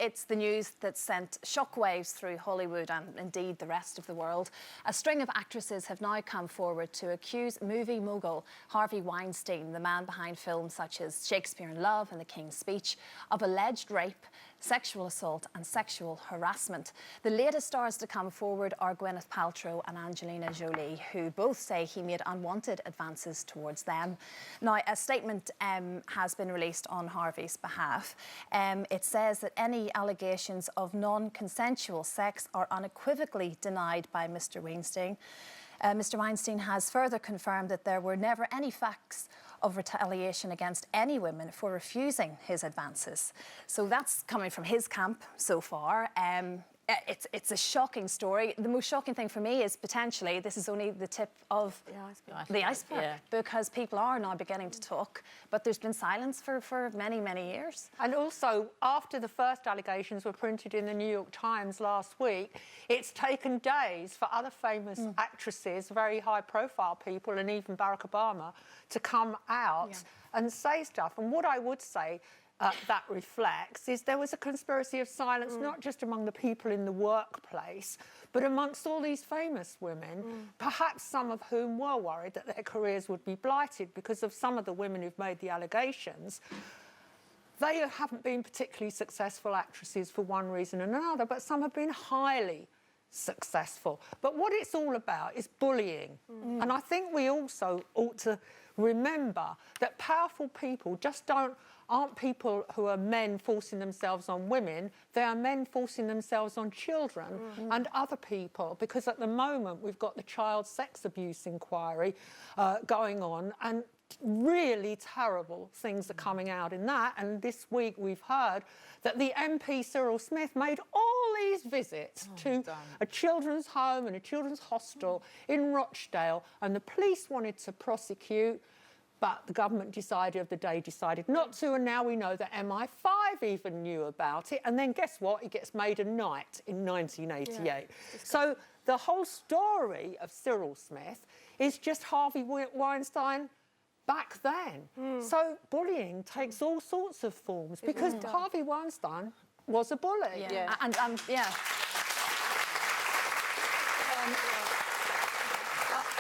it's the news that sent shockwaves through Hollywood and indeed the rest of the world. A string of actresses have now come forward to accuse movie mogul Harvey Weinstein, the man behind films such as Shakespeare in Love and The King's Speech, of alleged rape, sexual assault and sexual harassment. The latest stars to come forward are Gwyneth Paltrow and Angelina Jolie, who both say he made unwanted advances towards them. Now, a statement has been released on Harvey's behalf. It says that any allegations of non-consensual sex are unequivocally denied by Mr Weinstein. Mr Weinstein has further confirmed that there were never any facts of retaliation against any women for refusing his advances. So that's coming from his camp so far. It's a shocking story. The most shocking thing for me is potentially this is only the tip of the iceberg, yeah. Because people are now beginning to talk, but there's been silence for many, many years. And also, after the first allegations were printed in the New York Times last week, it's taken days for other famous actresses, very high-profile people, and even Barack Obama, to come out and say stuff. And what I would say that reflects is there was a conspiracy of silence, not just among the people in the workplace, but amongst all these famous women, perhaps some of whom were worried that their careers would be blighted because of some of the women who've made the allegations. They haven't been particularly successful actresses for one reason or another, but some have been highly successful. But what it's all about is bullying. And I think we also ought to remember that powerful people just aren't people who are men forcing themselves on women. They are men forcing themselves on children and other people, because at the moment we've got the child sex abuse inquiry going on, and really terrible things are coming out in that. And this week we've heard that the MP Cyril Smith made all these visits to a children's home and a children's hostel in Rochdale, and the police wanted to prosecute, but the government decided not to, and now we know that MI5 even knew about it. And then guess what? It gets made a knight in 1988. Yeah, so the whole story of Cyril Smith is just Harvey Weinstein back then. So bullying takes all sorts of forms, because Harvey Weinstein was a bully. Yeah.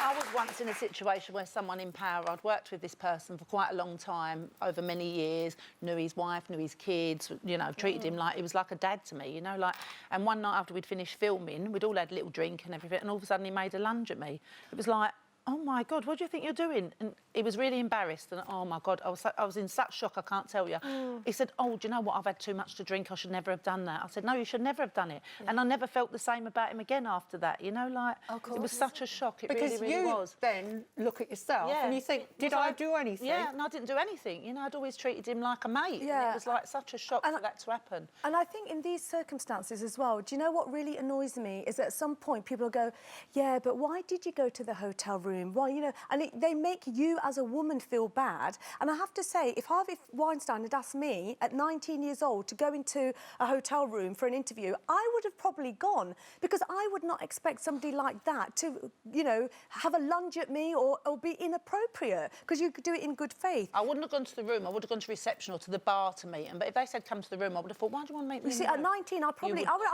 I was once in a situation where someone in power, I'd worked with this person for quite a long time, over many years, knew his wife, knew his kids, you know, treated him like he was like a dad to me, you know, like. And one night after we'd finished filming, we'd all had a little drink and everything, and all of a sudden he made a lunge at me. It was like, oh my God, what do you think you're doing? And he was really embarrassed, and oh my God, I was in such shock, I can't tell you. He said, oh, do you know what, I've had too much to drink, I should never have done that. I said, no, you should never have done it. And I never felt the same about him again after that, you know, like, it was such a shock, it really was. Because you then look at yourself and you think, did I do anything? Yeah, and I didn't do anything, you know, I'd always treated him like a mate. Yeah. And it was like such a shock for that to happen. And I think in these circumstances as well, do you know what really annoys me is that at some point people will go, yeah, but why did you go to the hotel room? Why, you know, and they make you as a woman feel bad. And I have to say, if Harvey Weinstein had asked me at 19 years old to go into a hotel room for an interview, I would have probably gone, because I would not expect somebody like that to, you know, have a lunge at me or be inappropriate, because you could do it in good faith. I wouldn't have gone to the room, I would have gone to reception or to the bar to meet him. But if they said come to the room, I would have thought, why do you want to meet me? You see, at 19, I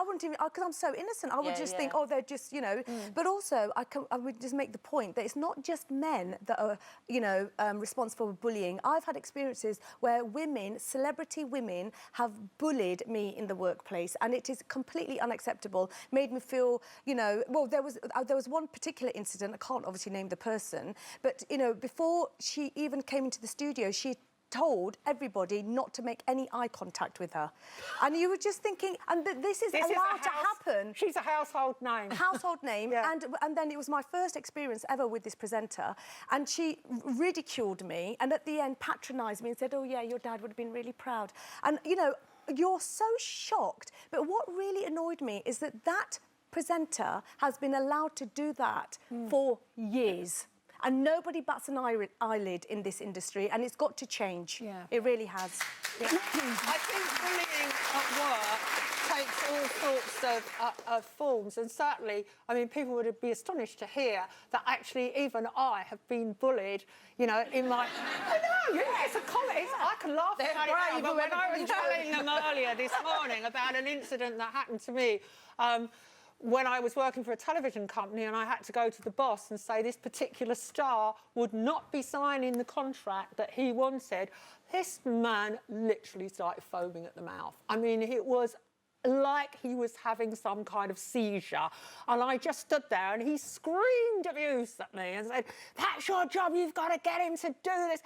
wouldn't even, because I'm so innocent, I would just think, oh, they're just, you know. But also, I would just make the point that it's not just men that are, you know, responsible for bullying. I've had experiences where women, celebrity women, have bullied me in the workplace, and it is completely unacceptable. Made me feel, you know, well, there was one particular incident, I can't obviously name the person, but, you know, before she even came into the studio, she told everybody not to make any eye contact with her. And you were just thinking, and this is allowed to happen. She's a household name. Household name. Yeah. And then it was my first experience ever with this presenter, and she ridiculed me, and at the end patronised me and said, oh yeah, your dad would have been really proud. And, you know, you're so shocked. But what really annoyed me is that presenter has been allowed to do that for years. And nobody bats an eyelid in this industry, and it's got to change. Yeah. It really has. Yeah. I think bullying at work takes all sorts of forms, and certainly, I mean, people would be astonished to hear that actually even I have been bullied, you know, in my... I know, yeah, it's a comedy. I can laugh about it now, but when I was telling them earlier this morning about an incident that happened to me, when I was working for a television company and I had to go to the boss and say this particular star would not be signing the contract that he wanted, this man literally started foaming at the mouth. I mean, it was like he was having some kind of seizure. And I just stood there and he screamed abuse at me and said, "That's your job, you've got to get him to do this."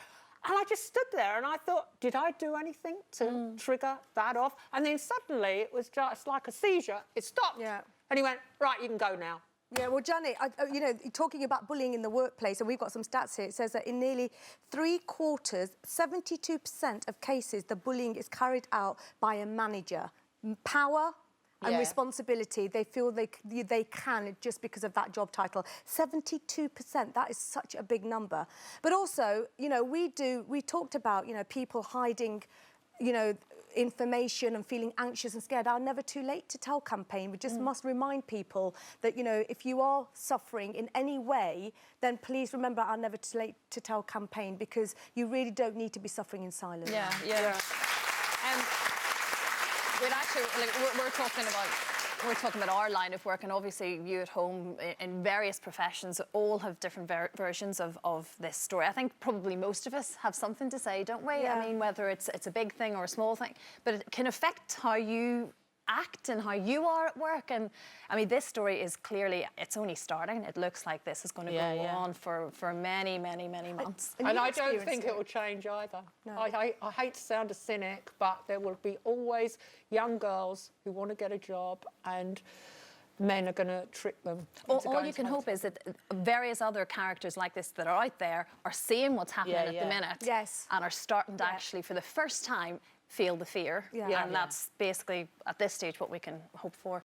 And I just stood there and I thought, did I do anything to trigger that off? And then suddenly it was just like a seizure. It stopped. Yeah. And he went, "Right, you can go now." Yeah, well, Janet, you know, talking about bullying in the workplace, and we've got some stats here, it says that in nearly 3/4, 72% of cases, the bullying is carried out by a manager. Power and responsibility, they feel they can just because of that job title. 72%, that is such a big number. But also, you know, we talked about, you know, people hiding, you know, information and feeling anxious and scared. Our Never Too Late to Tell campaign, we just must remind people that, you know, if you are suffering in any way, then please remember our Never Too Late to Tell campaign, because you really don't need to be suffering in silence. Yeah. We'd actually, like, we're talking about our line of work, and obviously you at home in various professions all have different versions of this story. I think probably most of us have something to say, don't we? Yeah. I mean, whether it's a big thing or a small thing, but it can affect how you act and how you are at work. And I mean, this story is clearly, it's only starting. It looks like this is going to go on for many, many, many months. And I don't think it will change either. No. I hate to sound a cynic, but there will be always young girls who want to get a job and men are going to trick them. All you can hope is that various other characters like this that are out there are seeing what's happening at the minute, and are starting to actually, for the first time, feel the fear. And that's basically, at this stage, what we can hope for.